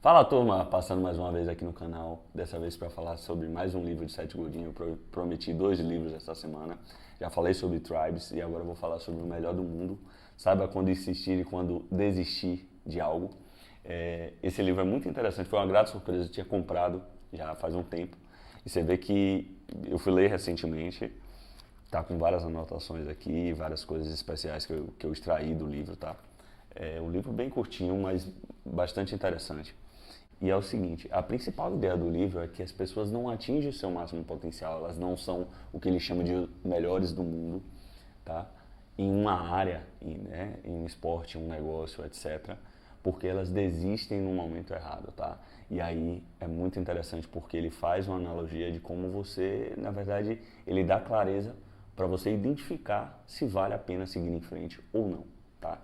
Fala turma, passando mais uma vez aqui no canal, dessa vez para falar sobre mais um livro de Seth Godin. Eu prometi 2 livros essa semana, já falei sobre Tribes e agora eu vou falar sobre o melhor do mundo. Saiba quando insistir e quando desistir de algo. Esse livro é muito interessante, foi uma grata surpresa, eu tinha comprado já faz um tempo e você vê que eu fui ler recentemente, tá com várias anotações aqui, várias coisas especiais que eu extraí do livro, tá? É um livro bem curtinho, mas bastante interessante. E é o seguinte, a principal ideia do livro é que as pessoas não atingem o seu máximo potencial, elas não são o que ele chama de melhores do mundo, tá? Em uma área, em um esporte, um negócio, etc., porque elas desistem no momento errado, tá? E aí é muito interessante porque ele faz uma analogia de como você, na verdade, ele dá clareza para você identificar se vale a pena seguir em frente ou não, tá?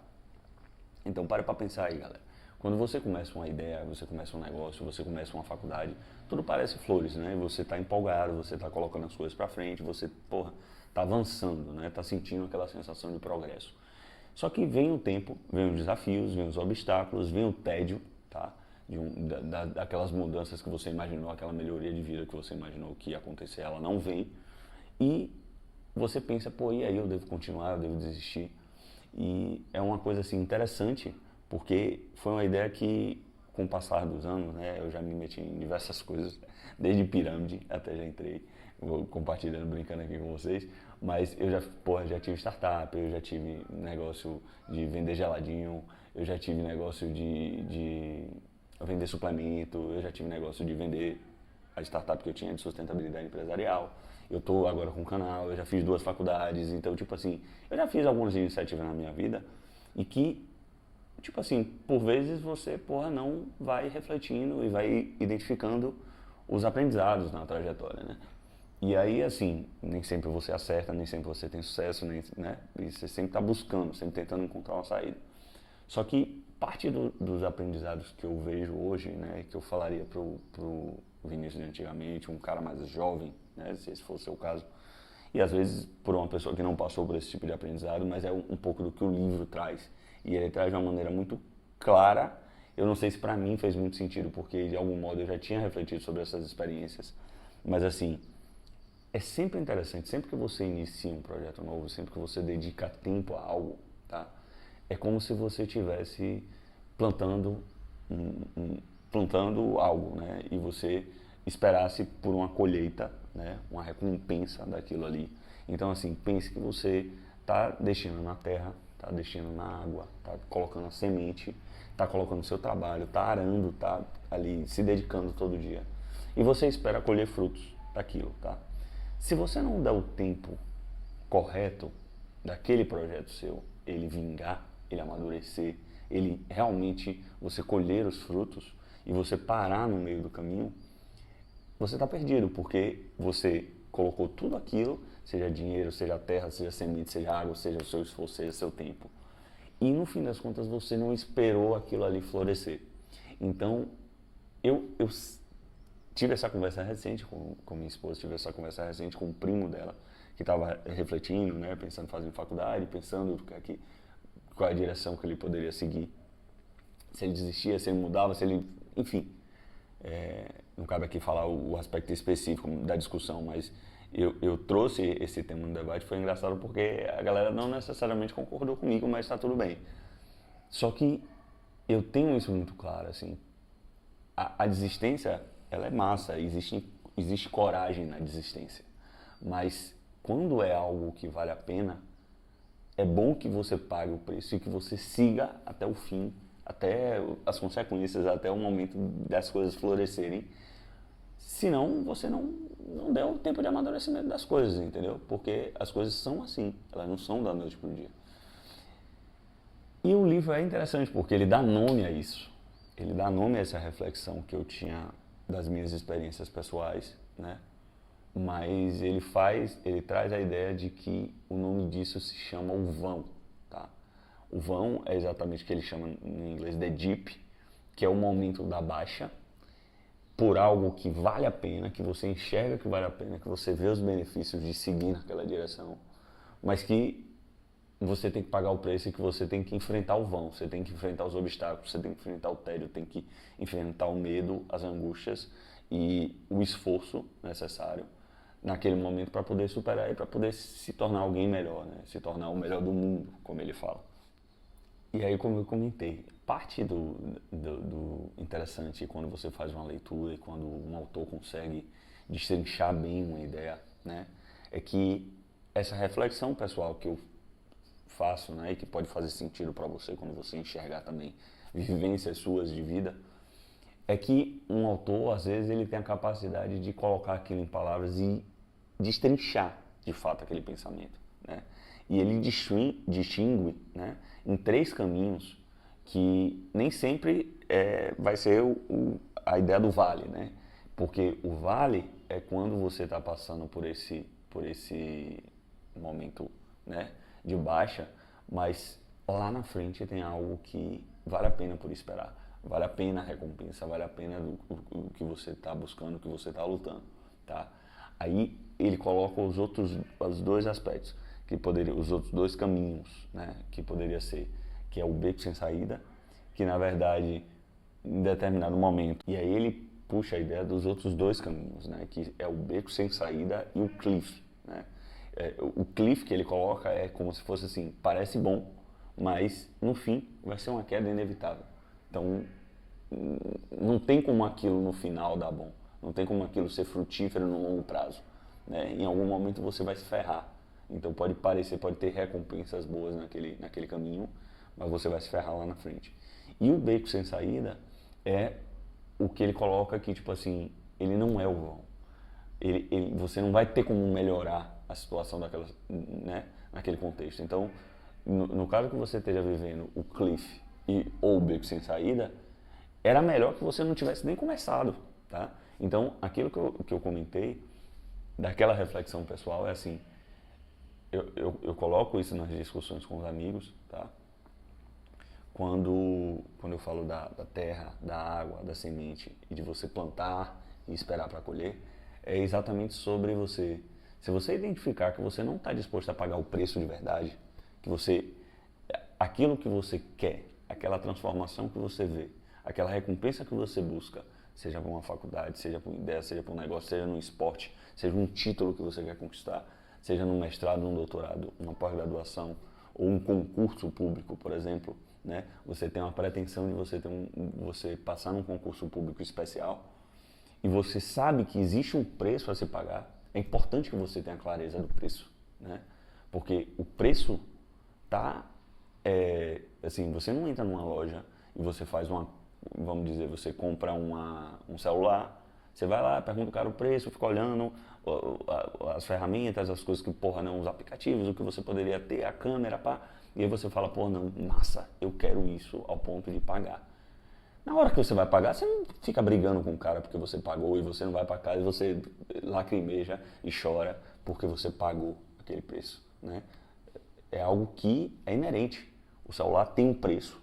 Então para pensar aí, galera. Quando você começa uma ideia, você começa um negócio, você começa uma faculdade, tudo parece flores, né? Você está empolgado, você está colocando as coisas para frente, você, porra, tá avançando, né? Tá sentindo aquela sensação de progresso. Só que vem o tempo, vem os desafios, vem os obstáculos, vem o tédio, tá? Daquelas mudanças que você imaginou, aquela melhoria de vida que você imaginou que ia acontecer, ela não vem. E você pensa, pô, e aí eu devo continuar, eu devo desistir? E é uma coisa assim interessante, porque foi uma ideia que, com o passar dos anos, né, eu já me meti em diversas coisas, desde pirâmide até já entrei, vou compartilhando, brincando aqui com vocês, mas eu já, porra, já tive startup, eu já tive negócio de vender geladinho, eu já tive negócio de vender suplemento, eu já tive negócio de vender a startup que eu tinha de sustentabilidade empresarial. Eu tô agora com um canal, eu já fiz 2 faculdades, então, tipo assim, eu já fiz algumas iniciativas na minha vida e que, tipo assim, por vezes você, porra, não vai refletindo e vai identificando os aprendizados na trajetória, né? E aí, assim, nem sempre você acerta, nem sempre você tem sucesso, nem, né? E você sempre está buscando, sempre tentando encontrar uma saída. Só que parte dos aprendizados que eu vejo hoje, né, que eu falaria pro Vinícius de antigamente, um cara mais jovem, né, se esse for o seu caso, e às vezes por uma pessoa que não passou por esse tipo de aprendizado, mas é um pouco do que o livro traz. E ele traz de uma maneira muito clara. Eu não sei se para mim fez muito sentido, porque de algum modo eu já tinha refletido sobre essas experiências, mas assim, é sempre interessante, sempre que você inicia um projeto novo, sempre que você dedica tempo a algo, tá? É como se você estivesse plantando, plantando algo, né? E você esperasse por uma colheita, né? Uma recompensa daquilo ali. Então, assim, pense que você está deixando na terra, está deixando na água, está colocando a semente, está colocando o seu trabalho, está arando, está ali se dedicando todo dia. E você espera colher frutos daquilo, tá? Se você não der o tempo correto daquele projeto seu, ele vingar, ele amadurecer, ele realmente você colher os frutos e você parar no meio do caminho, você está perdido, porque você colocou tudo aquilo, seja dinheiro, seja terra, seja semente, seja água, seja o seu esforço, seja o seu tempo. E no fim das contas você não esperou aquilo ali florescer. Então, eu tive essa conversa recente com minha esposa, tive essa conversa recente com o primo dela, que estava refletindo, né, pensando em fazer faculdade, pensando qual é a direção que ele poderia seguir. Se ele desistia, se ele mudava, se ele... Enfim, não cabe aqui falar o aspecto específico da discussão, mas eu trouxe esse tema no debate. Foi engraçado porque a galera não necessariamente concordou comigo, mas está tudo bem. Só que eu tenho isso muito claro, assim, a desistência, ela é massa, existe coragem na desistência. Mas quando é algo que vale a pena, é bom que você pague o preço e que você siga até o fim, até as consequências, até o momento das coisas florescerem. Senão você não deu tempo de amadurecimento das coisas, entendeu? Porque as coisas são assim, elas não são da noite para o dia. E o livro é interessante porque ele dá nome a isso. Ele dá nome a essa reflexão que eu tinha das minhas experiências pessoais, né? Mas ele traz a ideia de que o nome disso se chama o vão, tá? O vão é exatamente o que ele chama em inglês de deep, que é o momento da baixa, por algo que vale a pena, que você enxerga que vale a pena, que você vê os benefícios de seguir naquela direção, mas que você tem que pagar o preço e que você tem que enfrentar o vão, você tem que enfrentar os obstáculos, você tem que enfrentar o tédio, tem que enfrentar o medo, as angústias e o esforço necessário naquele momento para poder superar e para poder se tornar alguém melhor, né? Se tornar o melhor do mundo, como ele fala. E aí, como eu comentei, parte do interessante quando você faz uma leitura e quando um autor consegue destrinchar bem uma ideia, né, é que essa reflexão pessoal que eu faço, né, e que pode fazer sentido para você quando você enxergar também vivências suas de vida, é que um autor, às vezes, ele tem a capacidade de colocar aquilo em palavras e destrinchar, de fato, aquele pensamento, né? E ele distingue, né, em 3 caminhos que nem sempre vai ser a ideia do vale, né? Porque o vale é quando você está passando por esse momento, né, de baixa, mas lá na frente tem algo que vale a pena por esperar, vale a pena a recompensa, vale a pena o que você está buscando, o que você está lutando, tá? Aí ele coloca os 2 aspectos, os outros 2 caminhos, né, que poderia ser, que é o beco sem saída, que na verdade, em determinado momento, e aí ele puxa a ideia dos outros 2 caminhos, né, que é o beco sem saída e o cliff, né. O cliff que ele coloca é como se fosse assim, parece bom, mas no fim vai ser uma queda inevitável. Então, não tem como aquilo no final dar bom, não tem como aquilo ser frutífero no longo prazo, né? Em algum momento você vai se ferrar. Então pode ter recompensas boas naquele caminho, mas você vai se ferrar lá na frente. E o beco sem saída é o que ele coloca aqui, tipo assim, ele não é o vão. Você não vai ter como melhorar a situação né, naquele contexto. Então, no caso que você esteja vivendo o cliff ou o beco sem saída, era melhor que você não tivesse nem começado, tá? Então, aquilo que eu comentei, daquela reflexão pessoal, é assim, eu coloco isso nas discussões com os amigos, tá? Quando eu falo da terra, da água, da semente e de você plantar e esperar para colher, é exatamente sobre você. Se você identificar que você não está disposto a pagar o preço de verdade, aquilo que você quer, aquela transformação que você vê, aquela recompensa que você busca, seja para uma faculdade, seja para uma ideia, seja para um negócio, seja num esporte, seja um título que você quer conquistar, seja num mestrado, num doutorado, uma pós-graduação ou um concurso público, por exemplo, né? Você tem uma pretensão de você passar num concurso público especial e você sabe que existe um preço a se pagar. É importante que você tenha clareza do preço, né? Porque o preço assim, você não entra numa loja e você faz vamos dizer, você compra um celular, você vai lá, pergunta o cara o preço, fica olhando as ferramentas, as coisas que, não, os aplicativos, o que você poderia ter, a câmera, pá, e aí você fala, não, massa, eu quero isso ao ponto de pagar. Na hora que você vai pagar, você não fica brigando com o cara porque você pagou e você não vai para casa e você lacrimeja e chora porque você pagou aquele preço, né? É algo que é inerente. O celular tem um preço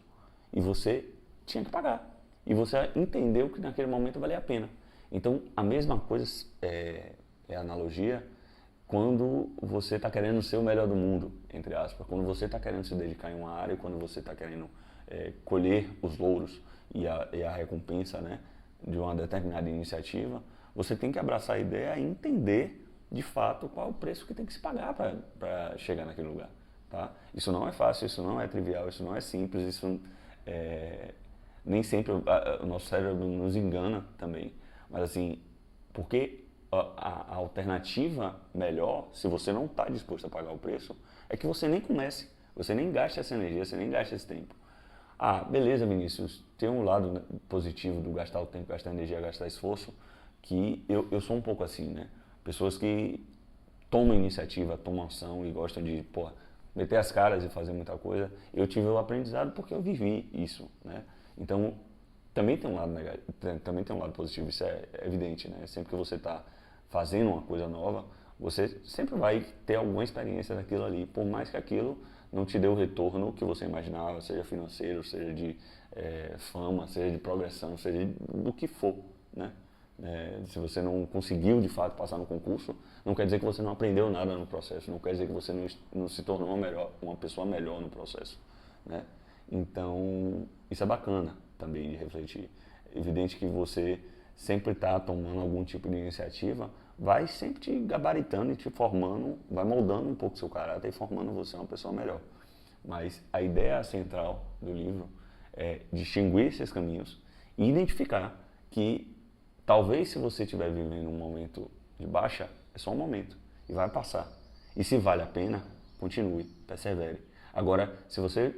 e você tinha que pagar. E você entendeu que naquele momento valia a pena. Então, a mesma coisa é a analogia quando você está querendo ser o melhor do mundo, entre aspas. Quando você está querendo se dedicar em uma área, quando você está querendo colher os louros e a recompensa, né, de uma determinada iniciativa, você tem que abraçar a ideia e entender, de fato, qual é o preço que tem que se pagar para chegar naquele lugar. Tá? Isso não é fácil, isso não é trivial, isso não é simples, isso nem sempre o nosso cérebro nos engana também. Mas assim, porque a alternativa melhor, se você não está disposto a pagar o preço, é que você nem comece, você nem gaste essa energia, você nem gaste esse tempo. Ah, beleza, Vinícius, tem um lado positivo do gastar o tempo, gastar energia, gastar esforço, que eu sou um pouco assim, né? Pessoas que tomam iniciativa, tomam ação e gostam de, meter as caras e fazer muita coisa. Eu tive o aprendizado porque eu vivi isso, né? Então, também tem um lado negativo, também tem um lado positivo, isso é evidente, né? Sempre que você está fazendo uma coisa nova, você sempre vai ter alguma experiência daquilo ali, por mais que aquilo não te dê o retorno que você imaginava, seja financeiro, seja de fama, seja de progressão, seja do que for, né? Se você não conseguiu de fato passar no concurso, não quer dizer que você não aprendeu nada no processo, não quer dizer que você não se tornou uma pessoa melhor no processo, né? Então, isso é bacana também de refletir. É evidente que você sempre está tomando algum tipo de iniciativa, vai sempre te gabaritando e te formando, vai moldando um pouco seu caráter e formando você uma pessoa melhor. Mas a ideia central do livro é distinguir esses caminhos e identificar que talvez se você estiver vivendo um momento de baixa, é só um momento e vai passar. E se vale a pena, continue, persevere. Agora, se você,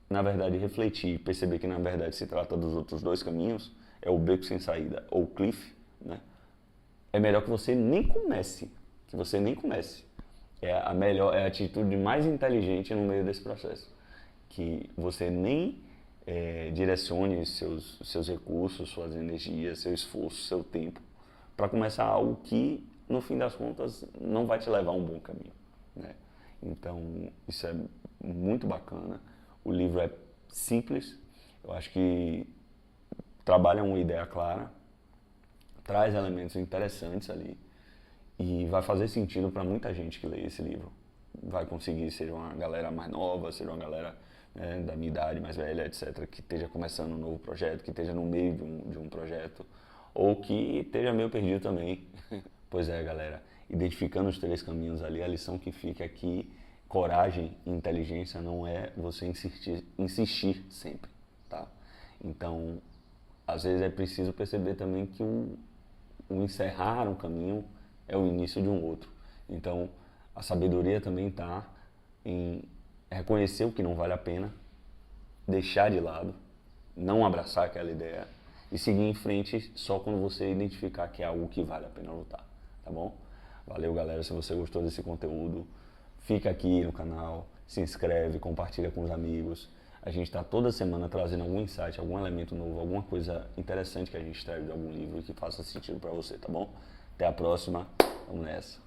na verdade, refletir e perceber que, na verdade, se trata dos outros dois caminhos, é o beco sem saída ou o cliff, né? É melhor que você nem comece, É a atitude mais inteligente no meio desse processo. Que você nem direcione seus recursos, suas energias, seu esforço, seu tempo, para começar algo que, no fim das contas, não vai te levar a um bom caminho, né? Então, isso é muito bacana. O livro é simples, eu acho que trabalha uma ideia clara, traz elementos interessantes ali e vai fazer sentido para muita gente que lê esse livro. Vai conseguir, seja uma galera mais nova, seja uma galera da minha idade, mais velha, etc., que esteja começando um novo projeto, que esteja no meio de um projeto, ou que esteja meio perdido também. Pois é, galera, identificando os três caminhos ali, a lição que fica é que coragem e inteligência não é você insistir sempre, tá? Então, às vezes é preciso perceber também que o encerrar um caminho é o início de um outro. Então, a sabedoria também está em reconhecer o que não vale a pena, deixar de lado, não abraçar aquela ideia e seguir em frente só quando você identificar que é algo que vale a pena lutar, tá bom? Valeu, galera, se você gostou desse conteúdo, fica aqui no canal, se inscreve, compartilha com os amigos. A gente está toda semana trazendo algum insight, algum elemento novo, alguma coisa interessante que a gente traz de algum livro que faça sentido para você, tá bom? Até a próxima, vamos nessa.